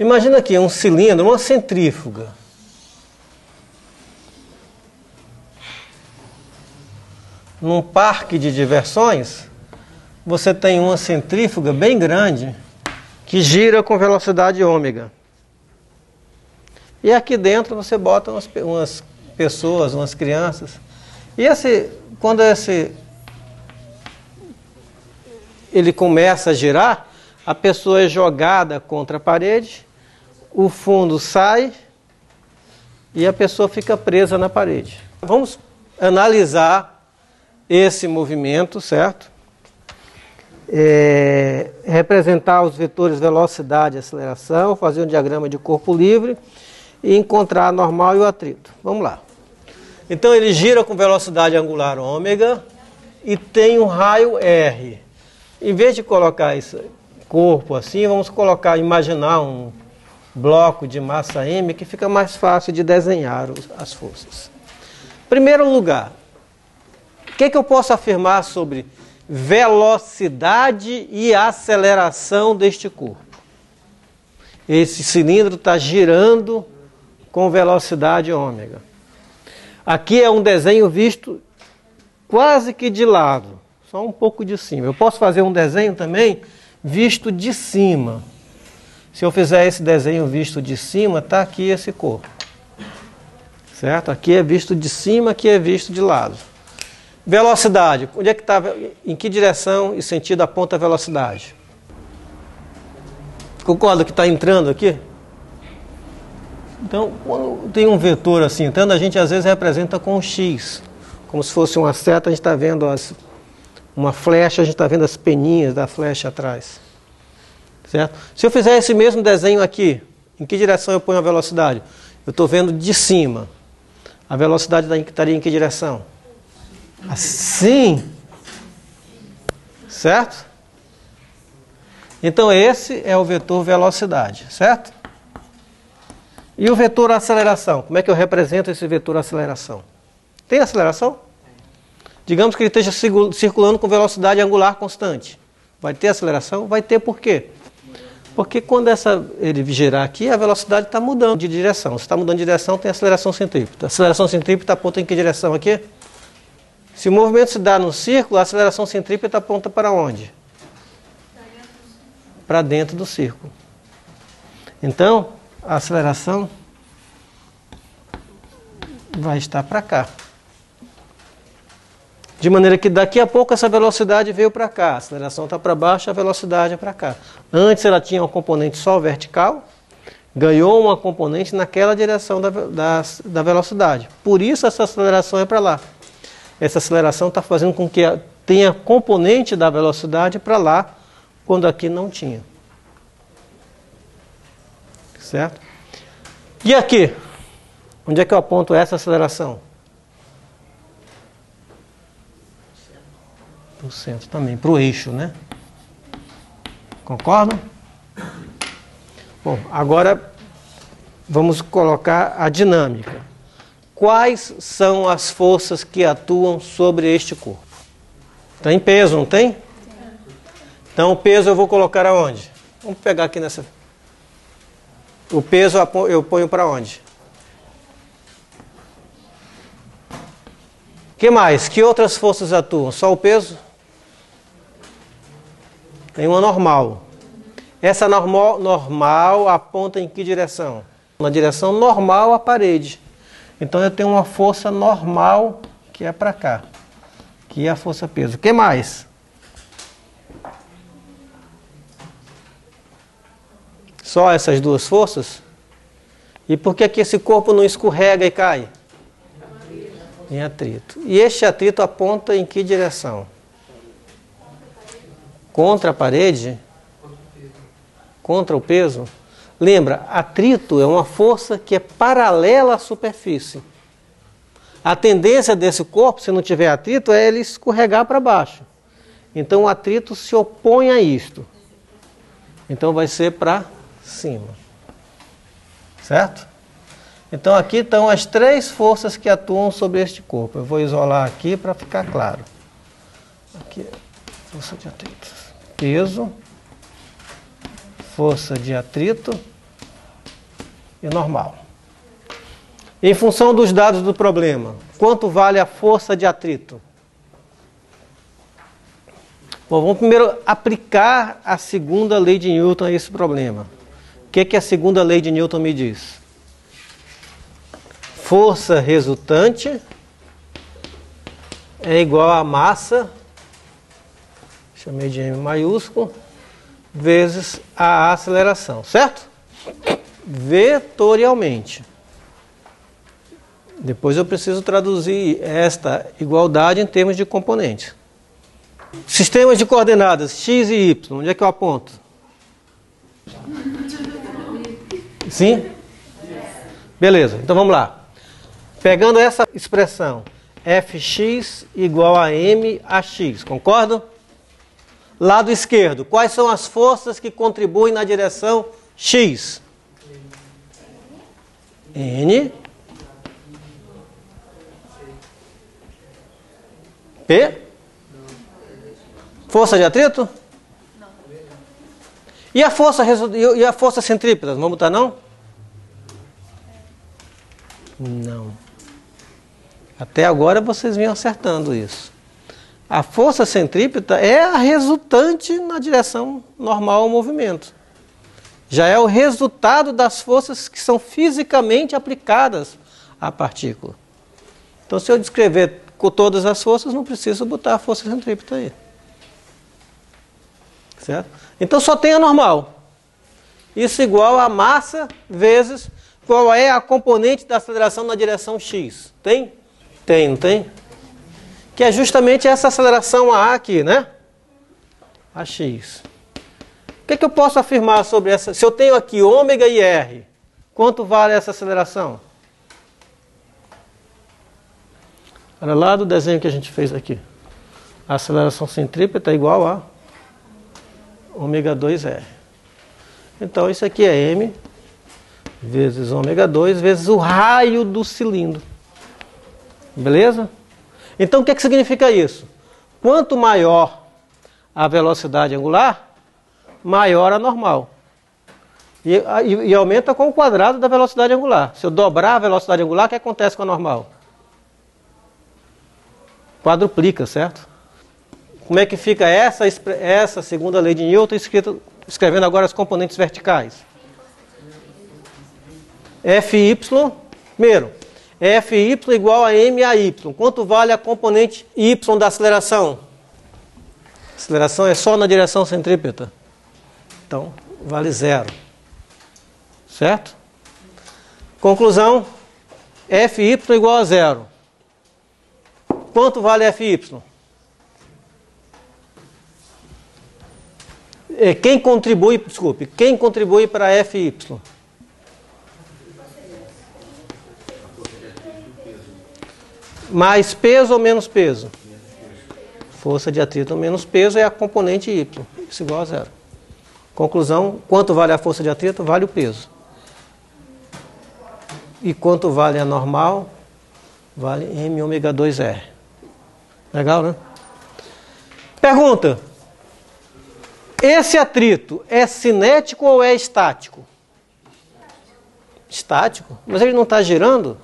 Imagina aqui um cilindro, uma centrífuga. Num parque de diversões, você tem uma centrífuga bem grande que gira com velocidade ômega. E aqui dentro você bota umas pessoas, umas crianças. E quando ele começa a girar, a pessoa é jogada contra a parede, o fundo sai e a pessoa fica presa na parede. Vamos analisar esse movimento, certo? Representar os vetores velocidade e aceleração, fazer um diagrama de corpo livre e encontrar a normal e o atrito. Vamos lá. Então ele gira com velocidade angular ômega e tem um raio R. Em vez de colocar esse corpo assim, vamos imaginar um bloco de massa M que fica mais fácil de desenhar as forças. Primeiro lugar, o que eu posso afirmar sobre velocidade e aceleração deste corpo? Esse cilindro está girando com velocidade ômega. Aqui é um desenho visto quase que de lado, só um pouco de cima. Eu posso fazer um desenho também visto de cima. Se eu fizer esse desenho visto de cima, está aqui esse corpo. Certo? Aqui é visto de cima, aqui é visto de lado. Velocidade. Onde é que está? Em que direção e sentido aponta a velocidade? Concorda que está entrando aqui? Então, quando tem um vetor assim entrando, a gente às vezes representa com um X. Como se fosse uma seta, a gente está vendo uma flecha, a gente está vendo as peninhas da flecha atrás. Certo? Se eu fizer esse mesmo desenho aqui, em que direção eu ponho a velocidade? Eu estou vendo de cima. A velocidade estaria em que direção? Assim. Certo? Então esse é o vetor velocidade, certo? E o vetor aceleração? Como é que eu represento esse vetor aceleração? Tem aceleração? Digamos que ele esteja circulando com velocidade angular constante. Vai ter aceleração? Vai ter, por quê? Porque quando ele girar aqui, a velocidade está mudando de direção. Se está mudando de direção, tem aceleração centrípeta. A aceleração centrípeta aponta em que direção aqui? Se o movimento se dá no círculo, a aceleração centrípeta aponta para onde? Para dentro do círculo. Então, a aceleração vai estar para cá. De maneira que daqui a pouco essa velocidade veio para cá. A aceleração está para baixo, a velocidade é para cá. Antes ela tinha uma componente só vertical, ganhou uma componente naquela direção da velocidade. Por isso essa aceleração é para lá. Essa aceleração está fazendo com que tenha componente da velocidade para lá, quando aqui não tinha. Certo? E aqui? Onde é que eu aponto essa aceleração? Para o centro também, para o eixo, né? Concordam? Bom, agora vamos colocar a dinâmica. Quais são as forças que atuam sobre este corpo? Tem peso, não tem? Então o peso eu vou colocar aonde? Vamos pegar aqui nessa... O peso eu ponho para onde? O que mais? Que outras forças atuam? Só o peso? Tem uma normal. Essa normal aponta em que direção? Na direção normal à parede. Então eu tenho uma força normal que é para cá. Que é a força peso. O que mais? Só essas duas forças? E por que esse corpo não escorrega e cai? Em atrito. E este atrito aponta em que direção? Contra a parede? Contra o peso? Lembra, atrito é uma força que é paralela à superfície. A tendência desse corpo, se não tiver atrito, é ele escorregar para baixo. Então o atrito se opõe a isto. Então vai ser para cima. Certo? Então aqui estão as três forças que atuam sobre este corpo. Eu vou isolar aqui para ficar claro. Aqui, força de atrito. Peso, força de atrito e normal. Em função dos dados do problema, quanto vale a força de atrito? Bom, vamos primeiro aplicar a segunda lei de Newton a esse problema. O que a segunda lei de Newton me diz? Força resultante é igual a massa, chamei de M maiúsculo, vezes a aceleração, certo? Vetorialmente. Depois eu preciso traduzir esta igualdade em termos de componentes. Sistemas de coordenadas x e y, onde é que eu aponto? Sim? Beleza, então vamos lá. Pegando essa expressão, fx igual a m a x, concordo? Lado esquerdo, quais são as forças que contribuem na direção x? N, P, força de atrito? Não. E a força centrípeta? Vamos botar não? Não. Até agora vocês vinham acertando isso. A força centrípeta é a resultante na direção normal ao movimento. Já é o resultado das forças que são fisicamente aplicadas à partícula. Então, se eu descrever com todas as forças, não preciso botar a força centrípeta aí. Certo? Então, só tem a normal. Isso igual a massa vezes qual é a componente da aceleração na direção x. Tem? Tem, não tem? Que é justamente essa aceleração A aqui, né? AX. O que eu posso afirmar sobre essa? Se eu tenho aqui ômega e R, quanto vale essa aceleração? Olha lá do desenho que a gente fez aqui. A aceleração centrípeta é igual a ômega 2R. Então isso aqui é M vezes ômega 2 vezes o raio do cilindro. Beleza? Então o que significa isso? Quanto maior a velocidade angular, maior a normal. E aumenta com o quadrado da velocidade angular. Se eu dobrar a velocidade angular, o que acontece com a normal? Quadruplica, certo? Como é que fica essa segunda lei de Newton escrevendo agora as componentes verticais? Fy, primeiro, Fy igual a MAY. Quanto vale a componente Y da aceleração? A aceleração é só na direção centrípeta. Então, vale 0. Certo? Conclusão, Fy igual a 0. Quanto vale Fy? Quem contribui para Fy? Mais peso ou menos peso? Força de atrito ou menos peso é a componente Y. Isso igual a 0. Conclusão, quanto vale a força de atrito? Vale o peso. E quanto vale a normal? Vale M ômega 2R. Legal, né? Pergunta. Esse atrito é cinético ou é estático? Estático? Mas ele não está girando?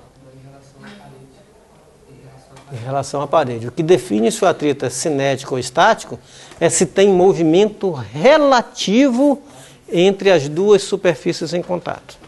Em relação à parede. O que define se o atrito é cinético ou estático é se tem movimento relativo entre as duas superfícies em contato.